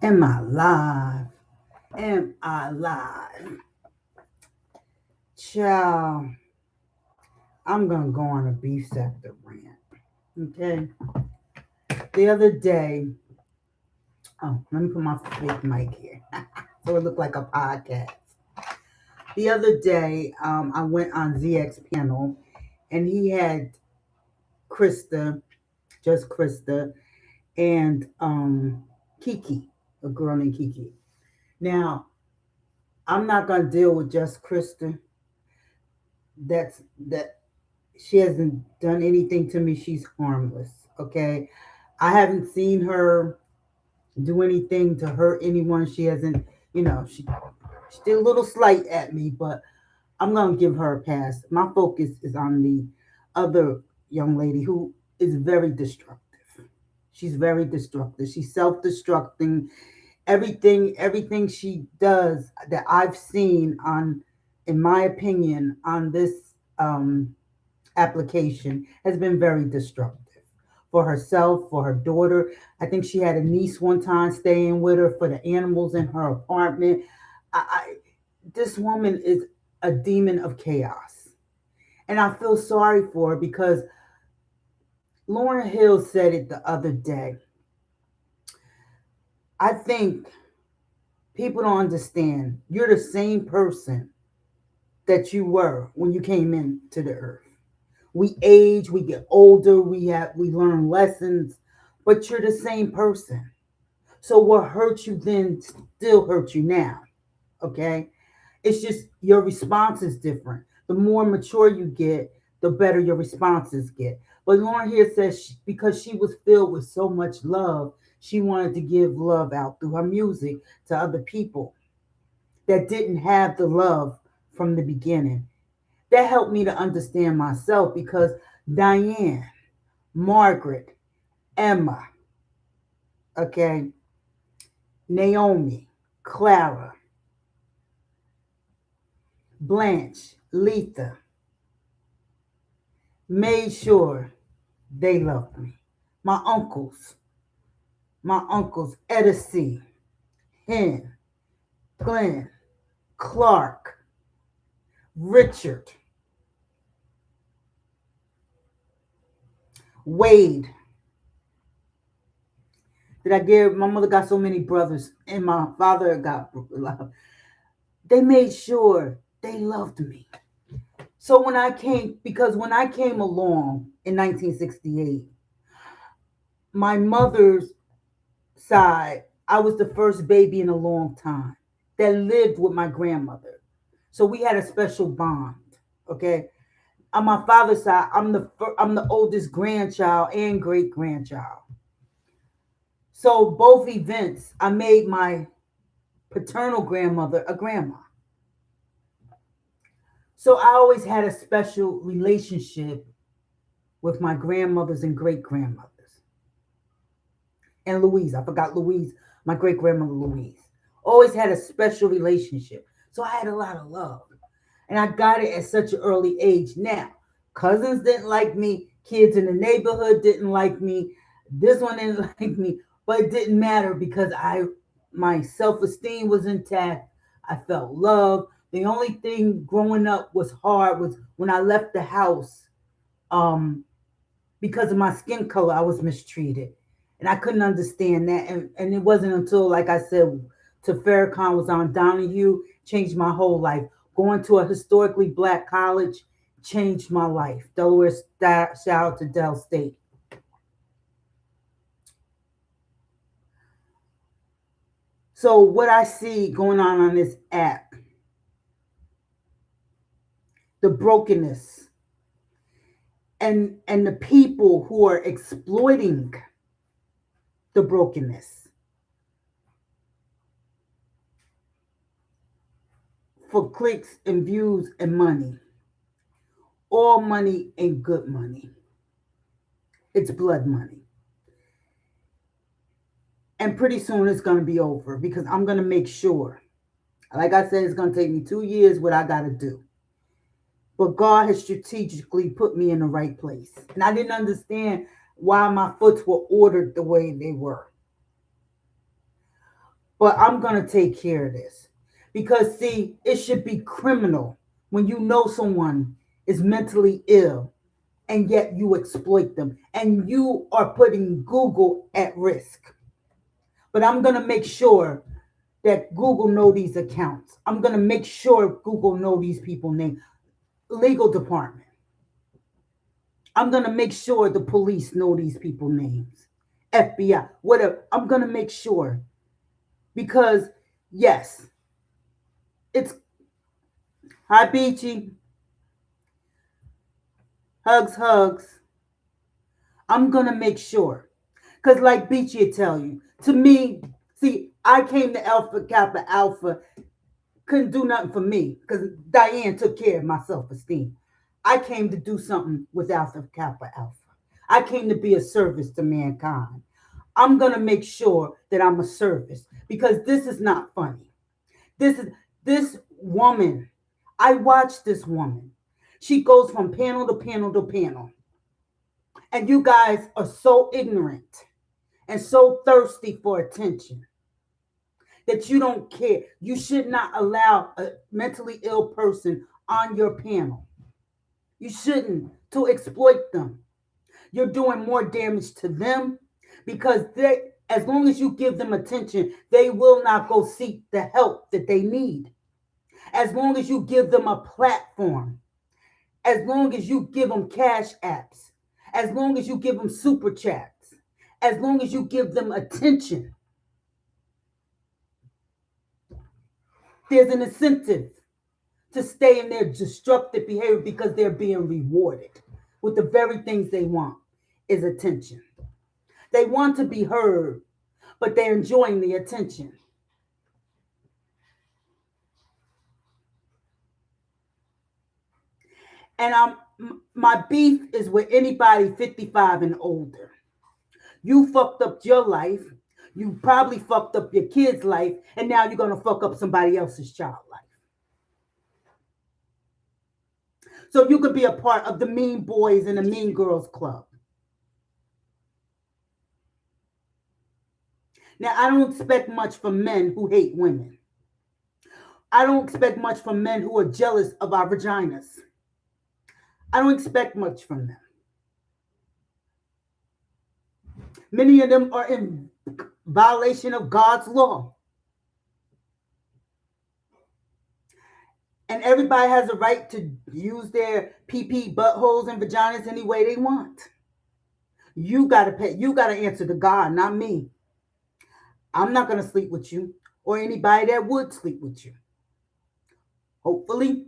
Am I live? Am I live? Child, I'm going to go on a beef sector rant. Okay. The other day, let me put my fake mic here so it look like a podcast. The other day, I went on ZX panel and he had Krista, just Krista, and Kiki, a girl named Kiki. Now, I'm not going to deal with just Krista. That she hasn't done anything to me. She's harmless. Okay. I haven't seen her do anything to hurt anyone. She hasn't, she did a little slight at me, but I'm gonna give her a pass. My focus is on the other young lady who is very destructive. She's very destructive. She's self-destructing. Everything she does that I've seen on, in my opinion, on this application has been very destructive for herself, for her daughter. I think she had a niece one time staying with her, for the animals in her apartment. I This woman is a demon of chaos. And I feel sorry for her because Lauren Hill said it the other day. I think people don't understand. You're the same person that you were when you came into the earth. We age, we get older, we learn lessons, but you're the same person. So what hurt you then still hurts you now. Okay? It's just your response is different. The more mature you get, the better your responses get. But Lauren here says because she was filled with so much love, she wanted to give love out through her music to other people that didn't have the love from the beginning. That helped me to understand myself because Diane, Margaret, Emma, okay, Naomi, Clara, Blanche, Letha made sure they loved me. My uncles, Etta C, Hen, Glenn, Clark, Richard, Wade. Did I give my mother got so many brothers and my father got love. They made sure they loved me. So when I came along in 1968, my mother's side, I was the first baby in a long time that lived with my grandmother. So we had a special bond. Okay. On my father's side, I'm the oldest grandchild and great grandchild. So both events, I made my paternal grandmother a grandma. So I always had a special relationship with my grandmothers and great grandmothers. And Louise, I forgot Louise, my great grandmother Louise. Always had a special relationship. So I had a lot of love. And I got it at such an early age. Now, cousins didn't like me, kids in the neighborhood didn't like me, this one didn't like me, but it didn't matter because I my self-esteem was intact. I felt love. The only thing growing up was hard was when I left the house. Because of my skin color, I was mistreated. And I couldn't understand that. And it wasn't until, like I said, to Farrakhan was on Donahue, changed my whole life. Going to a historically black college changed my life. Delaware, shout out to Del State. So what I see going on this app, the brokenness and the people who are exploiting the brokenness for clicks and views and money. All money ain't good money. It's blood money. And pretty soon it's going to be over because I'm going to make sure. Like I said, it's going to take me 2 years what I got to do. But God has strategically put me in the right place. And I didn't understand why my foots were ordered the way they were. but I'm going to take care of this. Because, see, it should be criminal when you know someone is mentally ill and yet you exploit them and you are putting Google at risk. But I'm going to make sure that Google know these accounts. I'm going to make sure Google know these people name, legal department. I'm going to make sure the police know these people names. FBI, whatever. I'm going to make sure because yes, it's hi Beachy, hugs, hugs. I'm going to make sure. Because like Beachy would tell you, to me, see, I came to Alpha Kappa Alpha, couldn't do nothing for me because Diane took care of my self-esteem. I came to do something with Alpha Kappa Alpha. I came to be a service to mankind. I'm going to make sure that I'm a service because this is not funny. This is this woman. I watch this woman. She goes from panel to panel to panel. And you guys are so ignorant and so thirsty for attention that you don't care. You should not allow a mentally ill person on your panel. You shouldn't to exploit them. You're doing more damage to them because they, as long as you give them attention, they will not go seek the help that they need. As long as you give them a platform, as long as you give them cash apps, as long as you give them super chats, as long as you give them attention, there's an incentive to stay in their destructive behavior because they're being rewarded with the very things they want is attention. They want to be heard, but they're enjoying the attention. And my beef is with anybody 55 and older. You fucked up your life. You probably fucked up your kid's life, and now you're gonna fuck up somebody else's child life. So you could be a part of the mean boys and the mean girls club. Now I don't expect much from men who hate women. I don't expect much from men who are jealous of our vaginas. I don't expect much from them. Many of them are in violation of God's law. And everybody has a right to use their PP buttholes and vaginas any way they want. You gotta pay, you gotta answer to God, not me. I'm not gonna sleep with you or anybody that would sleep with you. Hopefully.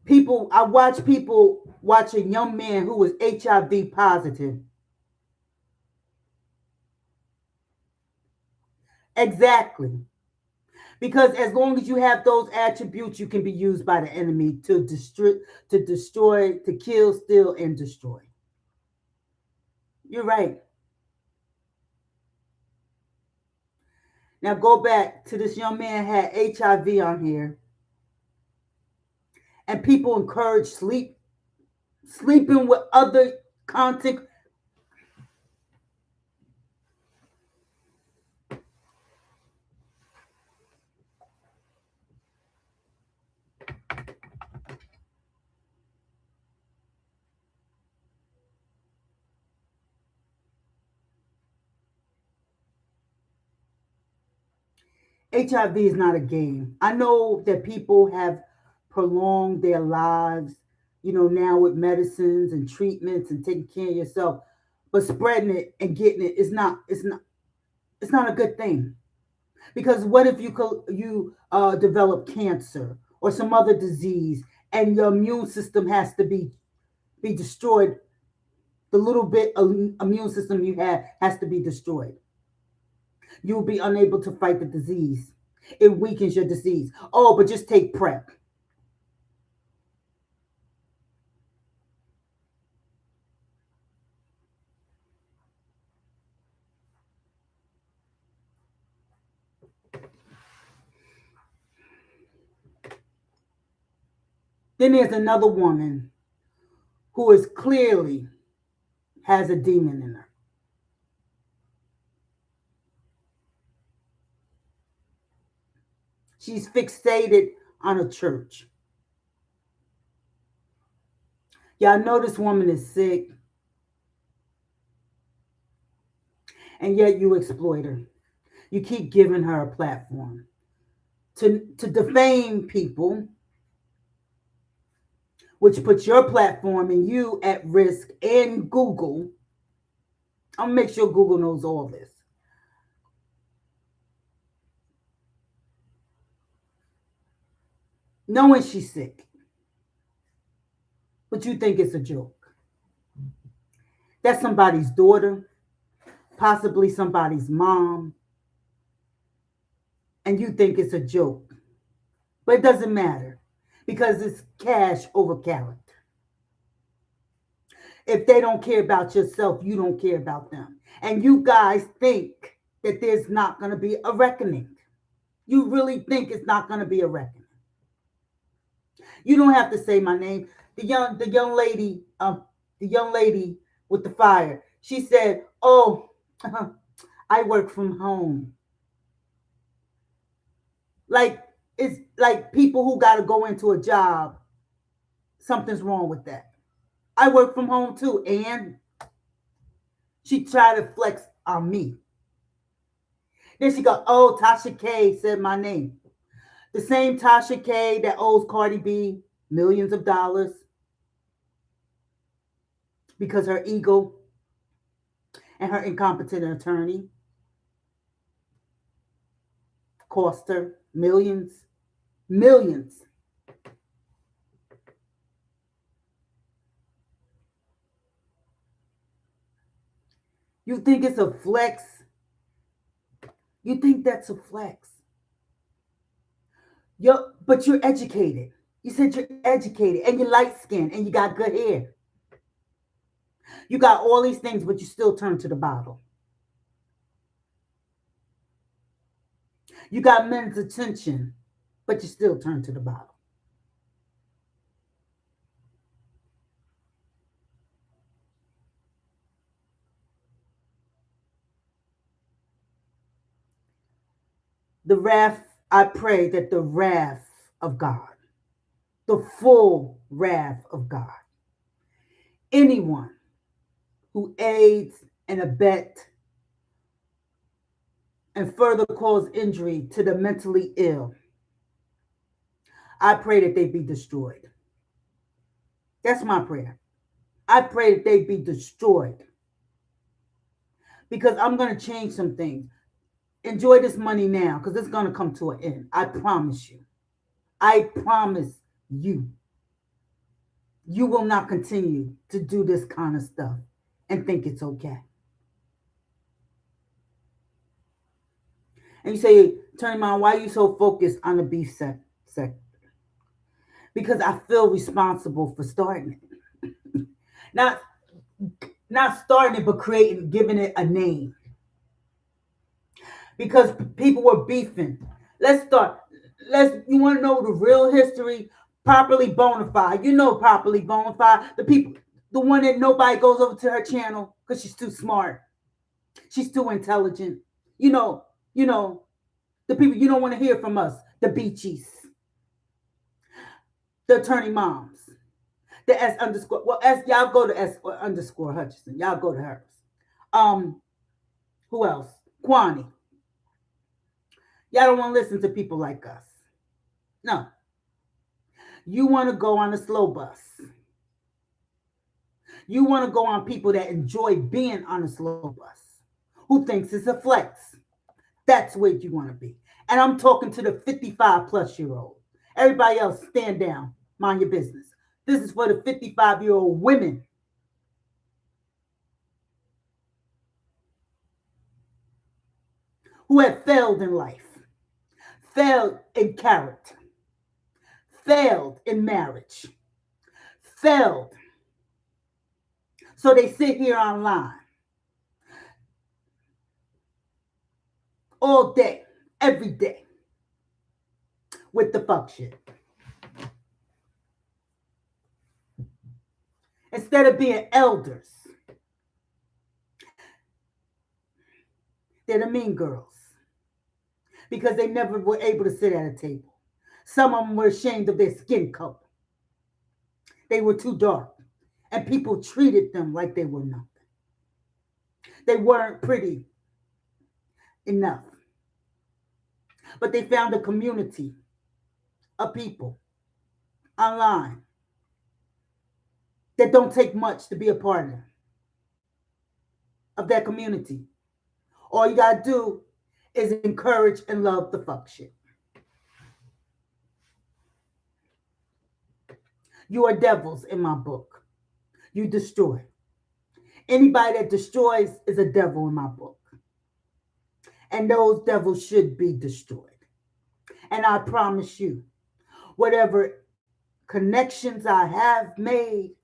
People, I watch people watch a young man who was HIV positive. Exactly. Because as long as you have those attributes, you can be used by the enemy to kill, steal, and destroy. You're right. Now go back to this young man had HIV on here, and people encourage sleeping with other content. HIV is not a game. I know that people have prolonged their lives, now with medicines and treatments and taking care of yourself, but spreading it and getting it is not. It's not a good thing. Because what if you develop cancer or some other disease and your immune system has to be destroyed? The little bit of immune system you have has to be destroyed. You'll be unable to fight the disease. It weakens your disease. Oh, but just take PrEP. Then there's another woman who is clearly has a demon in her. She's fixated on a church. Y'all know this woman is sick, and yet you exploit her. You keep giving her a platform to defame people, which puts your platform and you at risk, and Google. I'll make sure Google knows all this. Knowing she's sick, but you think it's a joke. That's somebody's daughter, possibly somebody's mom, and you think it's a joke. But it doesn't matter because it's cash over character. If they don't care about yourself, you don't care about them. And you guys think that there's not going to be a reckoning. You really think it's not going to be a reckoning. You don't have to say my name. The young lady with the fire. She said, "Oh, I work from home." Like it's like people who got to go into a job. Something's wrong with that. I work from home too, and she tried to flex on me. Then she go, "Oh, Tasha K said my name." The same Tasha K that owes Cardi B millions of dollars because her ego and her incompetent attorney cost her millions. Millions. You think it's a flex? You think that's a flex? But you're educated. You said you're educated and you're light skinned and you got good hair. You got all these things, but you still turn to the bottle. You got men's attention, but you still turn to the bottle. The wrath, I pray that the wrath of God, the full wrath of God, anyone who aids and abet and further cause injury to the mentally ill, I pray that they be destroyed. That's my prayer. I pray that they be destroyed because I'm going to change some things. Enjoy this money now because it's going to come to an end. I promise you. I promise you. You will not continue to do this kind of stuff and think it's okay. And you say, AttorneyMom, why are you so focused on the beef sector? Because I feel responsible for starting it. Not starting it, but giving it a name. Because people were beefing. Let's start. You want to know the real history? Properly bona fide. You know properly bona fide. The one that nobody goes over to her channel because she's too smart. She's too intelligent. You know, the people you don't want to hear from us. The Beachies. The Attorney Moms. The S underscore. Well, y'all go to S underscore Hutchinson. Y'all go to hers. Who else? Kwani. Y'all don't want to listen to people like us. No. You want to go on a slow bus. You want to go on people that enjoy being on a slow bus. Who thinks it's a flex. That's where you want to be. And I'm talking to the 55-plus-year-old. Everybody else, stand down. Mind your business. This is for the 55-year-old women. Who have failed in life. Failed in character. Failed in marriage. Failed. So they sit here online all day, every day, with the fuck shit. Instead of being elders, They're the mean girls because they never were able to sit at a table. Some of them were ashamed of their skin color. They were too dark, and people treated them like they were nothing. They weren't pretty enough, but they found a community of people online that don't take much to be a part of that community. All you gotta do is encourage and love the fuck shit. You are devils in my book. You destroy. Anybody that destroys is a devil in my book. And those devils should be destroyed. And I promise you, whatever connections I have made,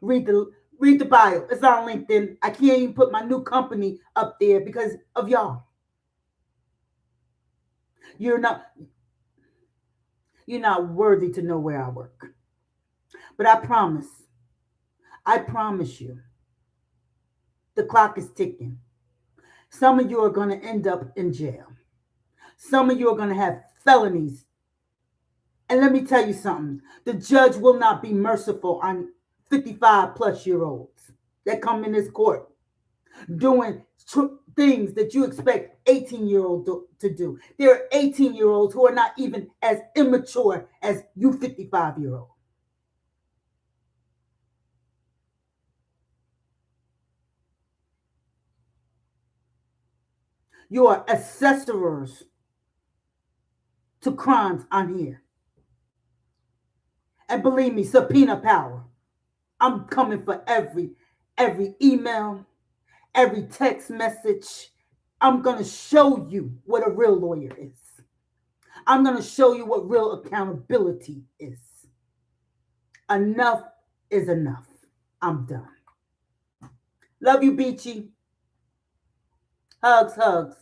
read the bio. It's on LinkedIn. I can't even put my new company up there because of y'all. You're not you're not worthy to know where I work. But I promise you, the clock is ticking. Some of you are going to end up in jail. Some of you are going to have felonies. And let me tell you something, the judge will not be merciful on 55-plus-year olds that come in this court doing things that you expect 18-year-olds to do. There are 18-year-olds who are not even as immature as you 55-year-old. You are accessories to crimes on here. And believe me, subpoena power. I'm coming for every email, every text message. I'm going to show you what a real lawyer is. I'm going to show you what real accountability is. Enough is enough. I'm done. Love you, Beachy. Hugs, hugs.